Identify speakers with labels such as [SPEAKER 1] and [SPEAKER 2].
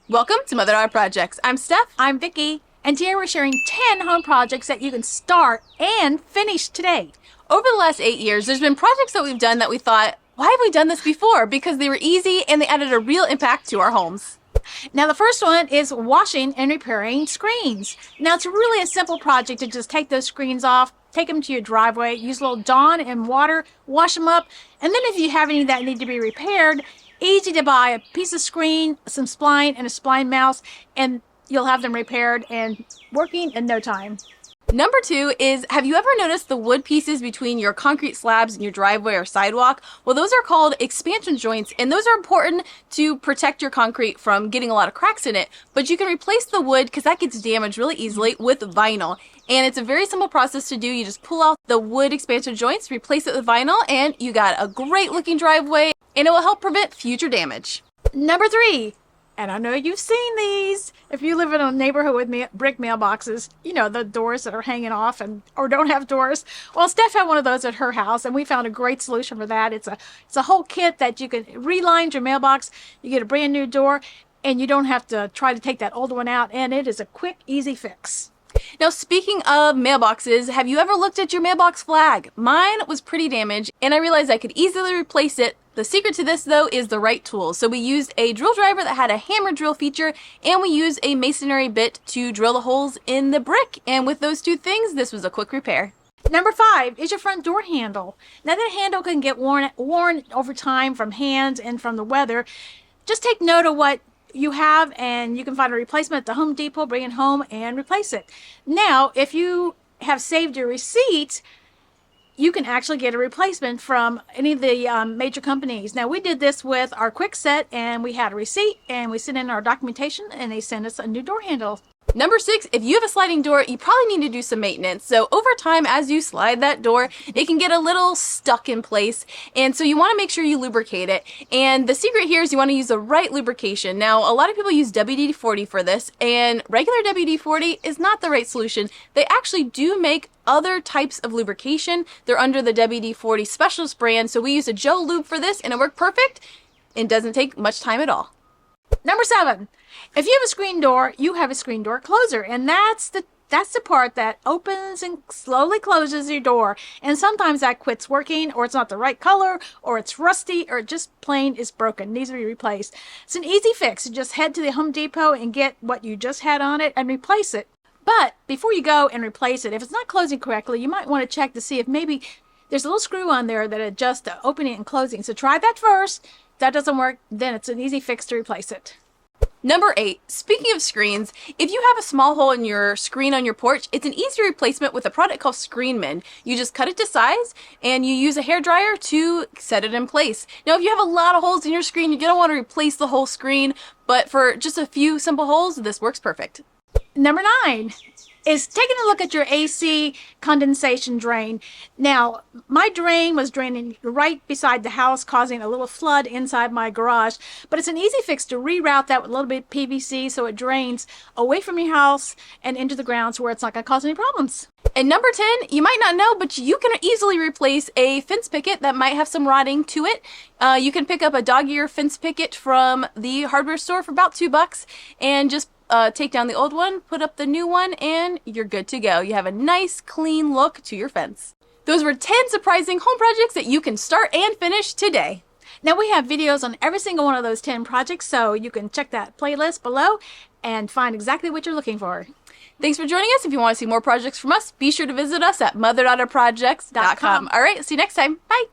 [SPEAKER 1] Welcome to Mother Daughter Projects. I'm Steph.
[SPEAKER 2] I'm Vicki, and today we're sharing 10 home projects that you can start and finish today.
[SPEAKER 1] Over the last 8 years, there's been projects that we've done that we thought, why have we done this before? Because they were easy and they added a real impact to our homes.
[SPEAKER 2] Now the first one is washing and repairing screens. Now it's really a simple project to just take those screens off, take them to your driveway, use a little Dawn and water, wash them up, and then if you have any that need to be repaired, easy to buy a piece of screen, some spline, and a spline mouse, and you'll have them repaired and working in no time.
[SPEAKER 1] Number 2 is, have you ever noticed the wood pieces between your concrete slabs and your driveway or sidewalk? Well, those are called expansion joints, and those are important to protect your concrete from getting a lot of cracks in it. But you can replace the wood, because that gets damaged really easily, with vinyl. And it's a very simple process to do. You just pull out the wood expansion joints, replace it with vinyl, and you got a great looking driveway, and it will help prevent future damage.
[SPEAKER 2] Number 3, and I know you've seen these. If you live in a neighborhood with brick mailboxes, you know, the doors that are hanging off or don't have doors. Well, Steph had one of those at her house, and we found a great solution for that. It's a whole kit that you can reline your mailbox. You get a brand new door, and you don't have to try to take that old one out, and it is a quick, easy fix.
[SPEAKER 1] Now, speaking of mailboxes, have you ever looked at your mailbox flag? Mine was pretty damaged, and I realized I could easily replace it. The secret to this, though, is the right tools. So we used a drill driver that had a hammer drill feature, and we used a masonry bit to drill the holes in the brick. And with those two things, this was a quick repair.
[SPEAKER 2] Number 5 is your front door handle. Now that handle can get worn over time from hands and from the weather. Just take note of what you have, and you can find a replacement at the Home Depot, bring it home and replace it. Now, if you have saved your receipt, you can actually get a replacement from any of the major companies. Now, we did this with our quick set, and we had a receipt, and we sent in our documentation, and they sent us a new door handle.
[SPEAKER 1] Number 6, if you have a sliding door, you probably need to do some maintenance. So over time, as you slide that door, it can get a little stuck in place. And so you want to make sure you lubricate it. And the secret here is you want to use the right lubrication. Now, a lot of people use WD-40 for this, and regular WD-40 is not the right solution. They actually do make other types of lubrication. They're under the WD-40 Specialist brand. So we use a Joe Lube for this, and it worked perfect. It doesn't take much time at all.
[SPEAKER 2] Number 7, if you have a screen door, you have a screen door closer, and that's the part that opens and slowly closes your door. And sometimes that quits working, or it's not the right color, or it's rusty, or just plain is broken, needs to be replaced. It's an easy fix. You just head to the Home Depot and get what you just had on it and replace it. But before you go and replace it, if it's not closing correctly, you might want to check to see if maybe there's a little screw on there that adjusts the opening and closing. So try that first. If that doesn't work, then it's an easy fix to replace it.
[SPEAKER 1] Number 8, speaking of screens, if you have a small hole in your screen on your porch, it's an easy replacement with a product called Screenman. You just cut it to size, and you use a hairdryer to set it in place. Now, if you have a lot of holes in your screen, you don't want to replace the whole screen, but for just a few simple holes, this works perfect.
[SPEAKER 2] Number 9 is taking a look at your AC condensation drain. Now, my drain was draining right beside the house, causing a little flood inside my garage, but it's an easy fix to reroute that with a little bit of PVC so it drains away from your house and into the grounds where it's not going to cause any problems.
[SPEAKER 1] And number 10, you might not know, but you can easily replace a fence picket that might have some rotting to it. You can pick up a dog ear fence picket from the hardware store for about $2 and just take down the old one, put up the new one, and you're good to go. You have a nice, clean look to your fence. Those were 10 surprising home projects that you can start and finish today.
[SPEAKER 2] Now, we have videos on every single one of those 10 projects, so you can check that playlist below and find exactly what you're looking for.
[SPEAKER 1] Thanks for joining us. If you want to see more projects from us, be sure to visit us at motherdaughterprojects.com. All right, see you next time. Bye.